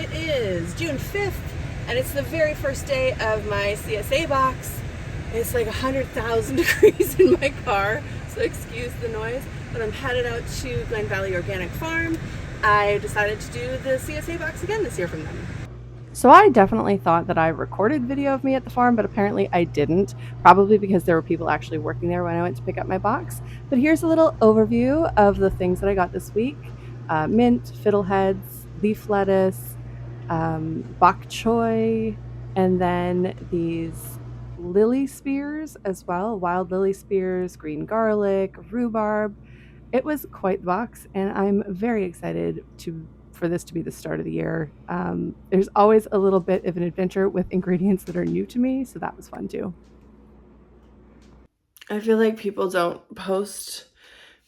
It is June 5th, and it's the very first day of my CSA box. It's like 100,000 degrees in my car, so excuse the noise, but I'm headed out to Glen Valley Organic Farm. I decided to do the CSA box again this year from them. So I definitely thought that I recorded video of me at the farm, but apparently I didn't, probably because there were people actually working there when I went to pick up my box. But here's a little overview of the things that I got this week. Mint, fiddleheads, leaf lettuce, bok choy, and then these lily spears as well, wild lily spears, green garlic, rhubarb. It was quite the box, and I'm very excited for this to be the start of the year. There's always a little bit of an adventure with ingredients that are new to me, so that was fun too. I feel like people don't post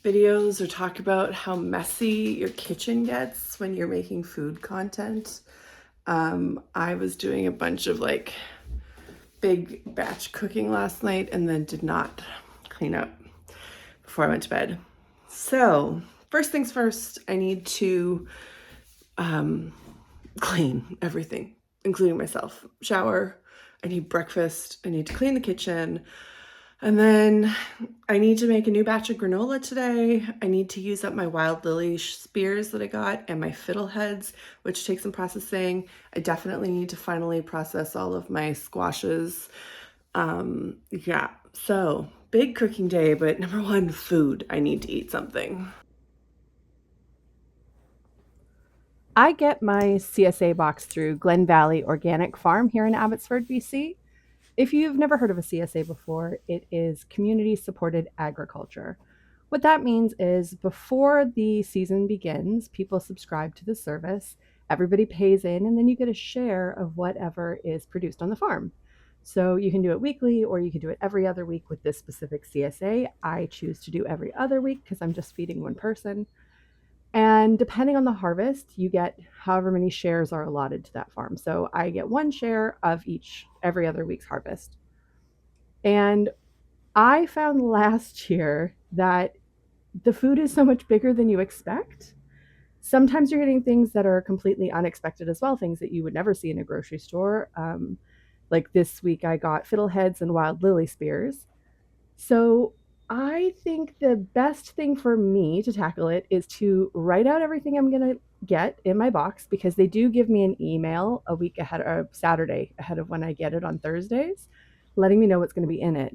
videos or talk about how messy your kitchen gets when you're making food content. I was doing a bunch of like big batch cooking last night and then did not clean up before I went to bed. So first things first, I need to clean everything, including myself. Shower, I need breakfast, I need to clean the kitchen, and then I need to make a new batch of granola today. I need to use up my wild lily spears that I got and my fiddleheads, which takes some processing. I definitely need to finally process all of my squashes. Yeah, so big cooking day, but number one, food. I need to eat something. I get my CSA box through Glen Valley Organic Farm here in Abbotsford, BC. If you've never heard of a CSA before, it is community supported agriculture. What that means is before the season begins, people subscribe to the service, everybody pays in, and then you get a share of whatever is produced on the farm. So you can do it weekly or you can do it every other week with this specific CSA. I choose to do every other week because I'm just feeding one person. And depending on the harvest, you get however many shares are allotted to that farm. So I get one share of each every other week's harvest. And I found last year that the food is so much bigger than you expect. Sometimes you're getting things that are completely unexpected as well, things that you would never see in a grocery store. Like this week, I got fiddleheads and wild lily spears. So I think the best thing for me to tackle it is to write out everything I'm going to get in my box, because they do give me an email a week ahead, or Saturday ahead of when I get it on Thursdays, letting me know what's going to be in it.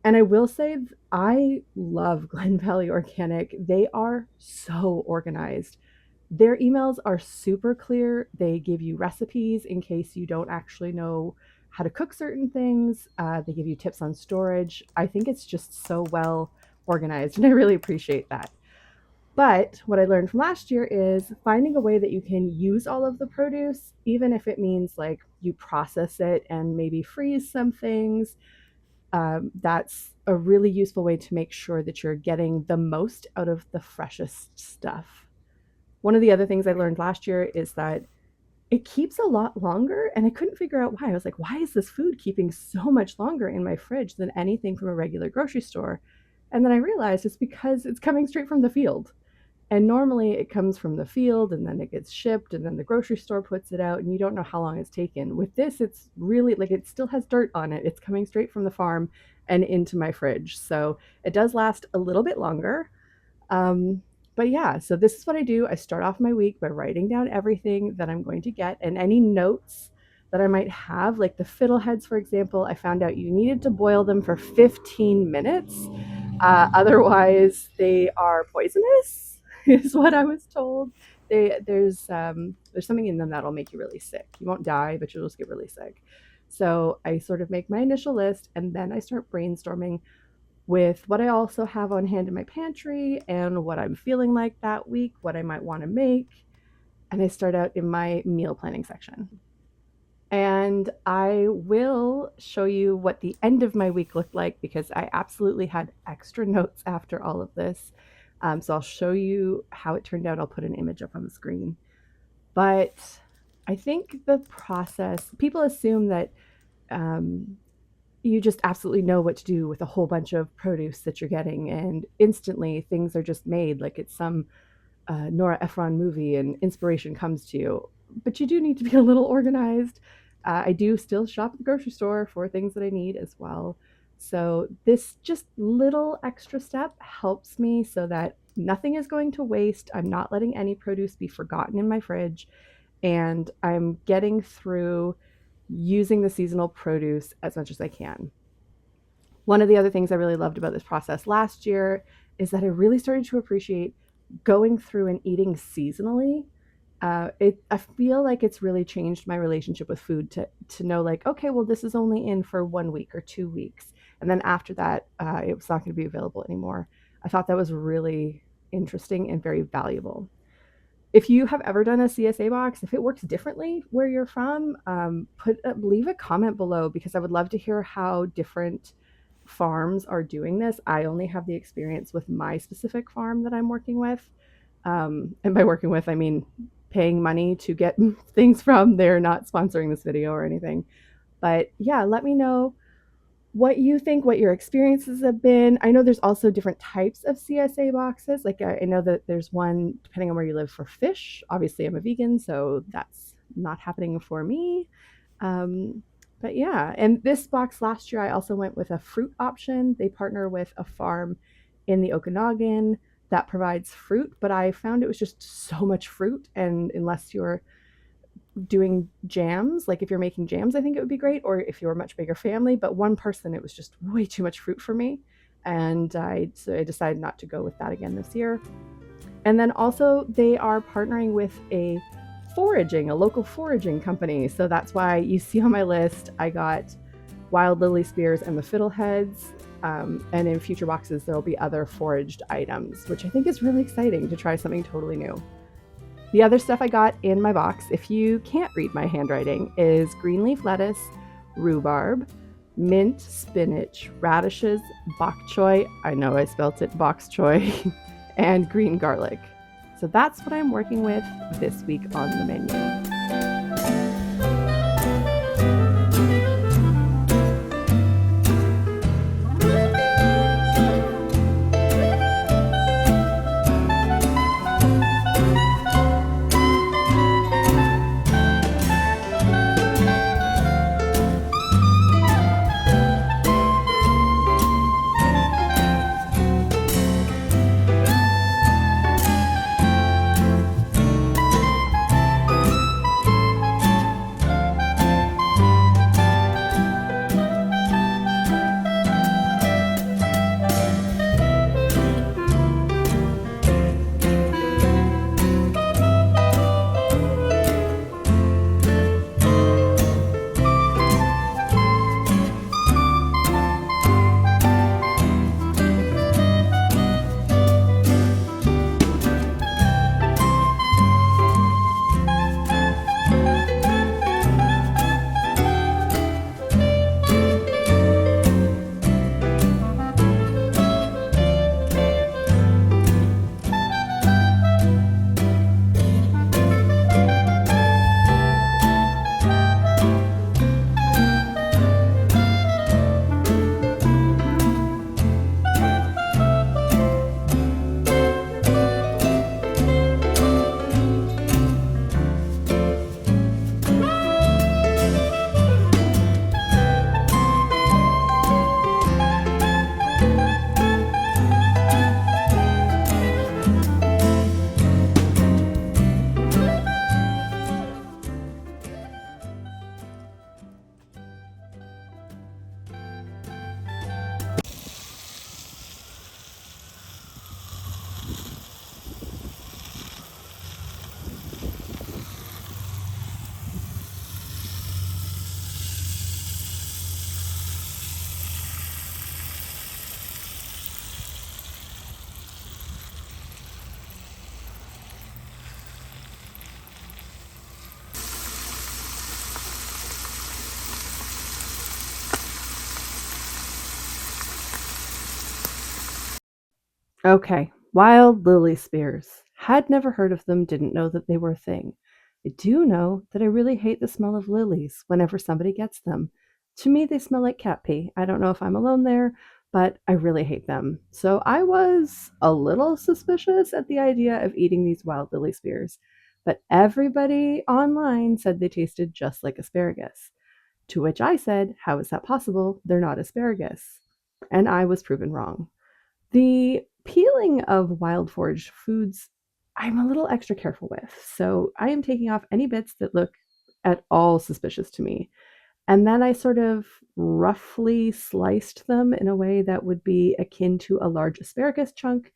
And I will say, I love Glen Valley Organic. They are so organized. Their emails are super clear. They give you recipes in case you don't actually know how to cook certain things. They give you tips on storage. I think it's just so well organized, and I really appreciate that. But what I learned from last year is finding a way that you can use all of the produce, even if it means like you process it and maybe freeze some things. That's a really useful way to make sure that you're getting the most out of the freshest stuff. One of the other things I learned last year is that it keeps a lot longer, and I couldn't figure out why. I was like, why is this food keeping so much longer in my fridge than anything from a regular grocery store? And then I realized it's because it's coming straight from the field. And normally it comes from the field and then it gets shipped and then the grocery store puts it out and you don't know how long it's taken. With this, it's really like it still has dirt on it. It's coming straight from the farm and into my fridge. So it does last a little bit longer. Um, but yeah, so this is what I do. I start off my week by writing down everything that I'm going to get and any notes that I might have, like the fiddleheads, for example. I found out you needed to boil them for 15 minutes. Otherwise, they are poisonous, is what I was told. There's something in them that'll make you really sick. You won't die, but you'll just get really sick. So I sort of make my initial list, and then I start brainstorming with what I also have on hand in my pantry and what I'm feeling like that week, what I might want to make. And I start out in my meal planning section. And I will show you what the end of my week looked like, because I absolutely had extra notes after all of this. So I'll show you how it turned out. I'll put an image up on the screen. But I think the process, people assume that you just absolutely know what to do with a whole bunch of produce that you're getting, and instantly things are just made like it's some Nora Ephron movie and inspiration comes to you. but you do need to be a little organized. I do still shop at the grocery store for things that I need as well. So this just little extra step helps me so that nothing is going to waste. I'm not letting any produce be forgotten in my fridge, and I'm getting through using the seasonal produce as much as I can. One of the other things I really loved about this process last year is that I really started to appreciate going through and eating seasonally. I feel like it's really changed my relationship with food to know, like, okay, well, this is only in for 1 week or 2 weeks, and then after that, it was not going to be available anymore. I thought that was really interesting and very valuable. If you have ever done a CSA box, if it works differently where you're from, leave a comment below, because I would love to hear how different farms are doing this. I only have the experience with my specific farm that I'm working with. And by working with, I mean paying money to get things from. They're not sponsoring this video or anything. But yeah, let me know what you think, what your experiences have been. I know there's also different types of CSA boxes. Like I know that there's one depending on where you live for fish. Obviously, I'm a vegan, so that's not happening for me. Um, but yeah, and this box last year, I also went with a fruit option. They partner with a farm in the Okanagan that provides fruit, but I found it was just so much fruit. And unless you're doing jams, like if you're making jams, I think it would be great, or if you're a much bigger family, but one person, it was just way too much fruit for me. And so I decided not to go with that again this year. And then also they are partnering with a local foraging company. So that's why you see on my list, I got wild lily spears and the fiddleheads. And in future boxes, there will be other foraged items, which I think is really exciting to try something totally new. The other stuff I got in my box, if you can't read my handwriting, is green leaf lettuce, rhubarb, mint, spinach, radishes, bok choy, I know I spelt it bok choy, and green garlic. So that's what I'm working with this week on the menu. Okay, wild lily spears. Had never heard of them, didn't know that they were a thing. I do know that I really hate the smell of lilies whenever somebody gets them. To me, they smell like cat pee. I don't know if I'm alone there, but I really hate them. So I was a little suspicious at the idea of eating these wild lily spears. but everybody online said they tasted just like asparagus. To which I said, how is that possible? They're not asparagus. And I was proven wrong. The peeling of wild foraged foods, I'm a little extra careful with. So I am taking off any bits that look at all suspicious to me. And then I sort of roughly sliced them in a way that would be akin to a large asparagus chunk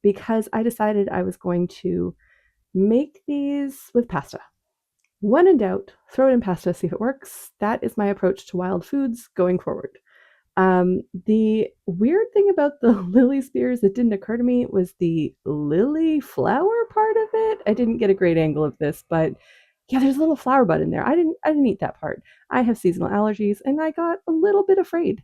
because I decided I was going to make these with pasta. When in doubt, throw it in pasta, see if it works. That is my approach to wild foods going forward. The weird thing about the lily spears that didn't occur to me was the lily flower part of it. I didn't get a great angle of this, but yeah, there's a little flower bud in there. I didn't eat that part. I have seasonal allergies and I got a little bit afraid.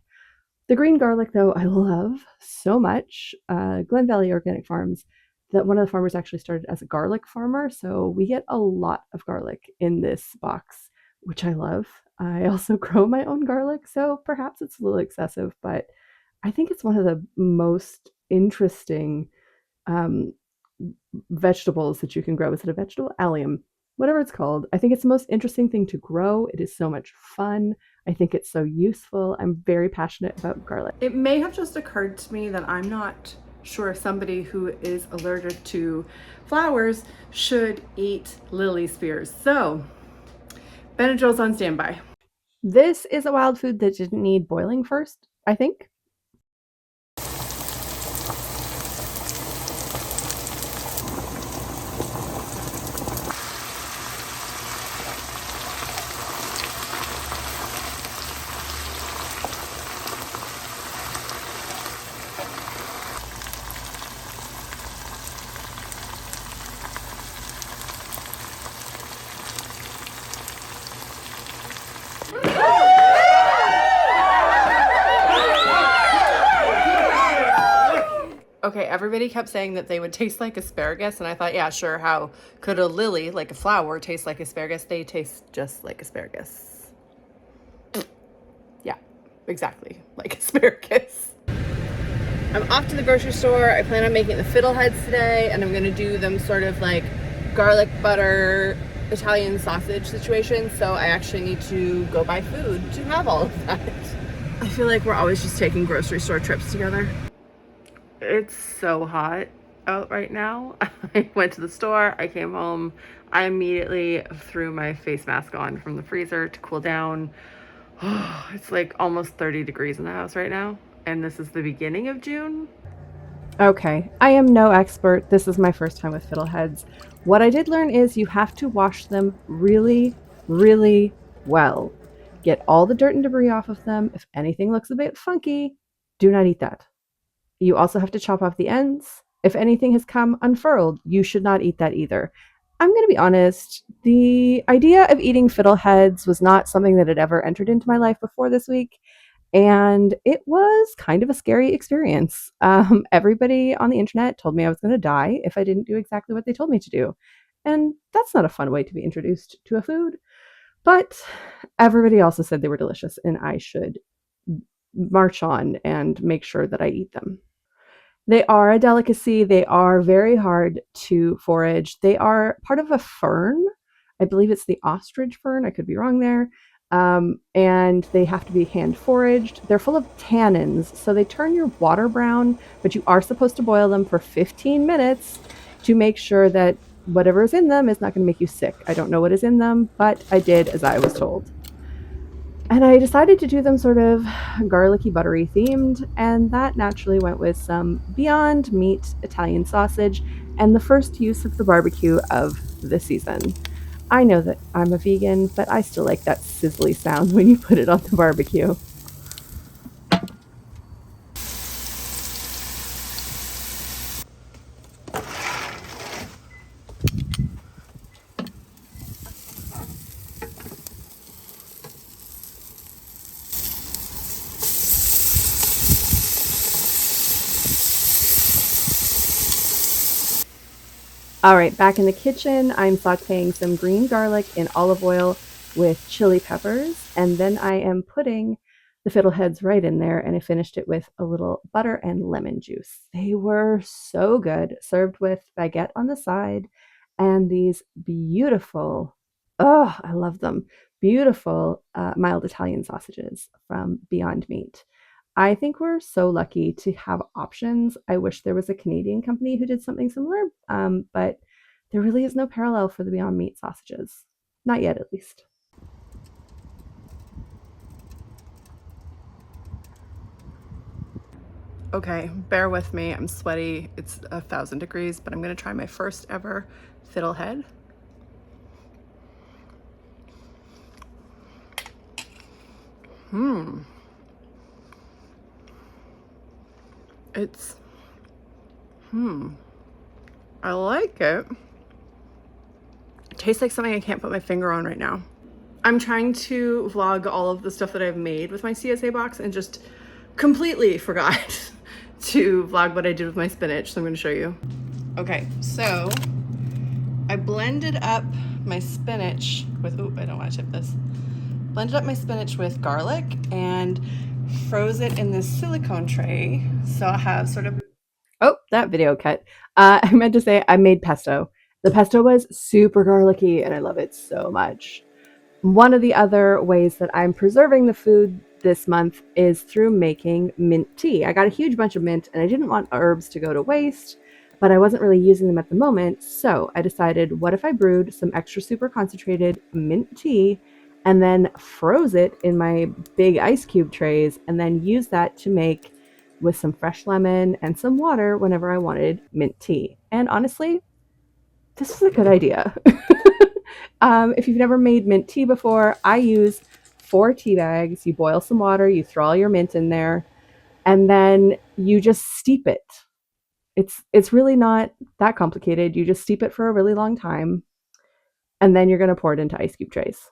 The green garlic, though, I love so much. Glen Valley Organic Farms, that one of the farmers actually started as a garlic farmer, so we get a lot of garlic in this box, which I love. I also grow my own garlic, so perhaps it's a little excessive, but I think it's one of the most interesting um, vegetables that you can grow. Is it a vegetable? Allium, whatever it's called. I think it's the most interesting thing to grow. It is so much fun. I think it's so useful. I'm very passionate about garlic. It may have just occurred to me that I'm not sure if somebody who is allergic to flowers should eat lily spears. So, Benadryl's on standby. This is a wild food that didn't need boiling first, I think. Okay, everybody kept saying that they would taste like asparagus, and I thought, yeah, sure, how could a lily, like a flower, taste like asparagus? They taste just like asparagus. Yeah, exactly, like asparagus. I'm off to the grocery store. I plan on making the Fiddleheads today, and I'm gonna do them sort of like garlic butter Italian sausage situation, so I actually need to go buy food to have all of that. I feel like we're always just taking grocery store trips together. It's so hot out right now. I went to the store, I came home, I immediately threw my face mask on from the freezer to cool down. It's like almost 30 degrees in the house right now, and this is the beginning of June. Okay, I am no expert. This is my first time with fiddleheads. What I did learn is you have to wash them really, really well. Get all the dirt and debris off of them. If anything looks a bit funky, do not eat that. You also have to chop off the ends. If anything has come unfurled, you should not eat that either. I'm going to be honest, the idea of eating fiddleheads was not something that had ever entered into my life before this week, and it was kind of a scary experience. Everybody on the internet told me I was going to die if I didn't do exactly what they told me to do. And that's not a fun way to be introduced to a food. But everybody also said they were delicious, and I should march on and make sure that I eat them. They are a delicacy. They are very hard to forage. They are part of a fern. I believe it's the ostrich fern. I could be wrong there. And they have to be hand foraged. They're full of tannins, so they turn your water brown, but you are supposed to boil them for 15 minutes to make sure that whatever is in them is not going to make you sick. I don't know what is in them, but I did as I was told. And I decided to do them sort of garlicky buttery themed, and that naturally went with some Beyond Meat Italian sausage and the first use of the barbecue of the season. I know that I'm a vegan, but I still like that sizzly sound when you put it on the barbecue. All right, back in the kitchen, I'm sauteing some green garlic in olive oil with chili peppers, and then I am putting the fiddleheads right in there, and I finished it with a little butter and lemon juice. They were so good, served with baguette on the side, and these beautiful, oh, I love them, beautiful mild Italian sausages from Beyond Meat. I think we're so lucky to have options. I wish there was a Canadian company who did something similar, but there really is no parallel for the Beyond Meat sausages. Not yet, at least. Okay, bear with me. I'm sweaty. It's 1,000 degrees, but I'm gonna try my first ever fiddlehead. It's, I like it. It tastes like something I can't put my finger on right now. I'm trying to vlog all of the stuff that I've made with my CSA box and just completely forgot to vlog what I did with my spinach, so I'm gonna show you. Okay, so I blended up my spinach with, I don't want to tip this. Blended up my spinach with garlic and froze it in this silicone tray. So I have sort of, oh, that video cut. I meant to say I made pesto. The pesto was super garlicky and I love it so much. One of the other ways that I'm preserving the food this month is through making mint tea. I got a huge bunch of mint and I didn't want herbs to go to waste, but I wasn't really using them at the moment. So I decided, what if I brewed some extra super concentrated mint tea and then froze it in my big ice cube trays and then use that to make with some fresh lemon and some water whenever I wanted mint tea. And honestly, this is a good idea. If you've never made mint tea before, I use 4 tea bags. You boil some water, you throw all your mint in there, and then you just steep it. It's really not that complicated. You just steep it for a really long time, and then you're going to pour it into ice cube trays.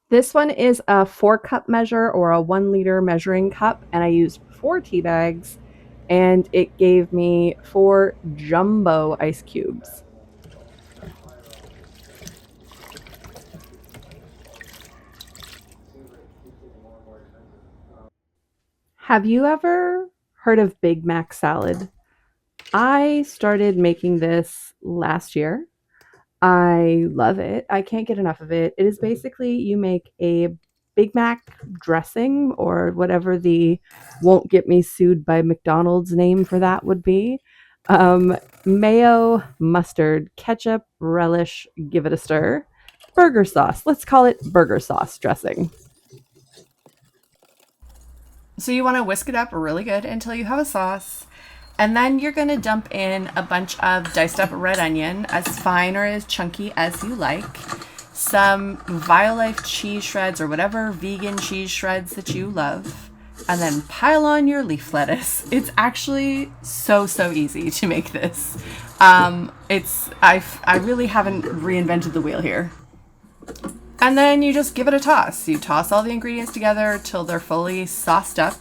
This one is a 4-cup measure or a 1-liter measuring cup, and I used 4 tea bags, and it gave me 4 jumbo ice cubes. Have you ever heard of Big Mac salad? I started making this last year. I love it. I can't get enough of it. It is basically you make a Big Mac dressing or whatever the won't get me sued by McDonald's name for that would be. Mayo, mustard, ketchup, relish, give it a stir. Burger sauce. Let's call it burger sauce dressing. So you want to whisk it up really good until you have a sauce. And then you're going to dump in a bunch of diced up red onion, as fine or as chunky as you like. Some Violife cheese shreds or whatever vegan cheese shreds that you love. And then pile on your leaf lettuce. It's actually so easy to make this. I really haven't reinvented the wheel here. And then you just give it a toss. You toss all the ingredients together till they're fully sauced up.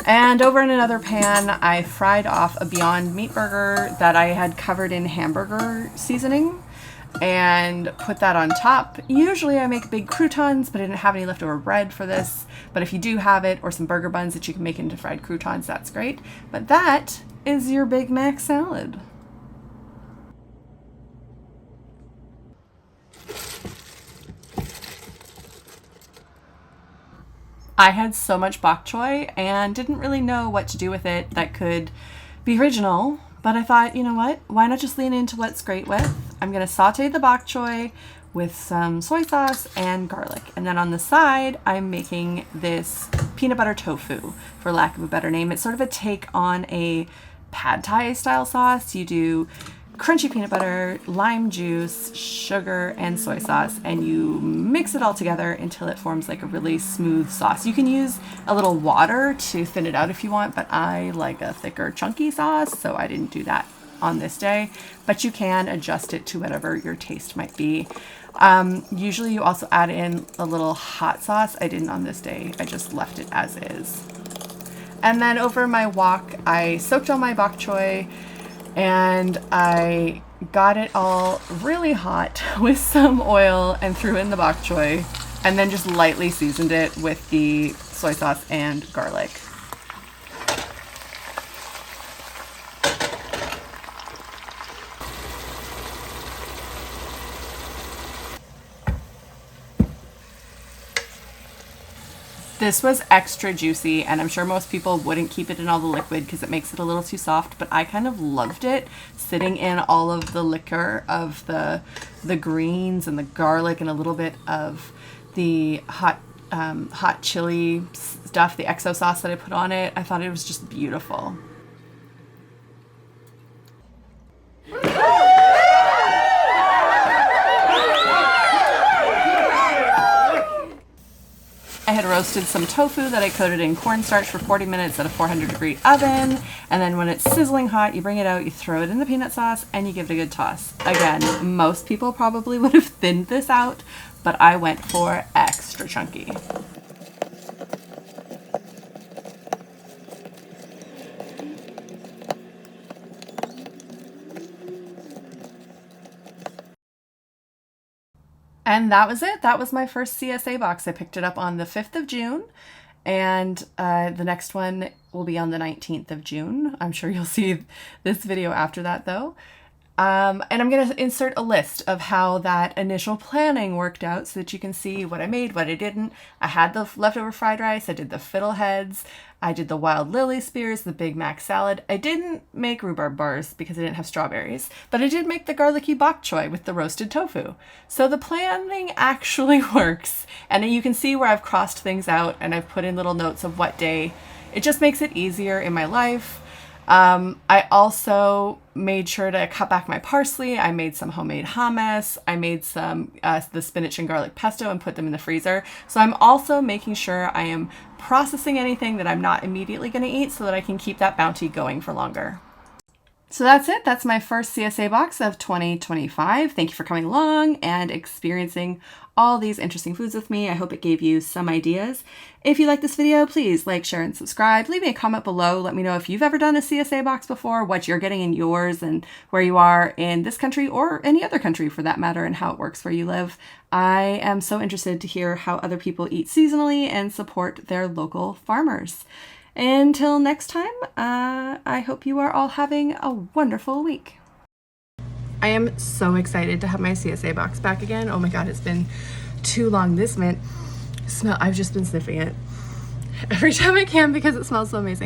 And over in another pan, I fried off a Beyond Meat burger that I had covered in hamburger seasoning and put that on top. Usually I make big croutons, but I didn't have any leftover bread for this. But if you do have it, or some burger buns that you can make into fried croutons, that's great. But that is your Big Mac salad. I had so much bok choy and didn't really know what to do with it that could be original, but I thought, you know what? Why not just lean into what's great with? I'm going to saute the bok choy with some soy sauce and garlic. And then on the side, I'm making this peanut butter tofu, for lack of a better name. It's sort of a take on a pad thai style sauce. You do crunchy peanut butter, lime juice, sugar, and soy sauce, and you mix it all together until it forms like a really smooth sauce. You can use a little water to thin it out if you want, but I like a thicker, chunky sauce, so I didn't do that on this day, but you can adjust it to whatever your taste might be. Usually you also add in a little hot sauce. I didn't on this day. I just left it as is. And then over my wok, I soaked all my bok choy, and I got it all really hot with some oil and threw in the bok choy and then just lightly seasoned it with the soy sauce and garlic. This was extra juicy, and I'm sure most people wouldn't keep it in all the liquid because it makes it a little too soft, but I kind of loved it sitting in all of the liquor of the greens and the garlic and a little bit of the hot chili stuff, the XO sauce that I put on it. I thought it was just beautiful. I had roasted some tofu that I coated in cornstarch for 40 minutes at a 400-degree oven, and then when it's sizzling hot, you bring it out, you throw it in the peanut sauce, and you give it a good toss. Again, most people probably would have thinned this out, but I went for extra chunky. And that was it. That was my first CSA box. I picked it up on the 5th of June, and the next one will be on the 19th of June. I'm sure you'll see this video after that, though. And I'm going to insert a list of how that initial planning worked out so that you can see what I made, what I didn't. I had the leftover fried rice. I did the Fiddleheads. I did the wild lily spears, the Big Mac salad. I didn't make rhubarb bars because I didn't have strawberries, but I did make the garlicky bok choy with the roasted tofu. So the planning actually works. And you can see where I've crossed things out and I've put in little notes of what day. It just makes it easier in my life. I also made sure to cut back my parsley. I made some homemade hummus. I made some the spinach and garlic pesto and put them in the freezer. So I'm also making sure I am processing anything that I'm not immediately going to eat so that I can keep that bounty going for longer. So that's it. That's my first CSA box of 2025. Thank you for coming along and experiencing all these interesting foods with me. I hope it gave you some ideas. If you like this video, please like, share, and subscribe. Leave me a comment below. Let me know if you've ever done a CSA box before, what you're getting in yours, and where you are in this country or any other country for that matter, and how it works where you live. I am so interested to hear how other people eat seasonally and support their local farmers. Until next time, I hope you are all having a wonderful week. I am so excited to have my CSA box back again. Oh my God, it's been too long. This mint smell, I've just been sniffing it every time I can because it smells so amazing.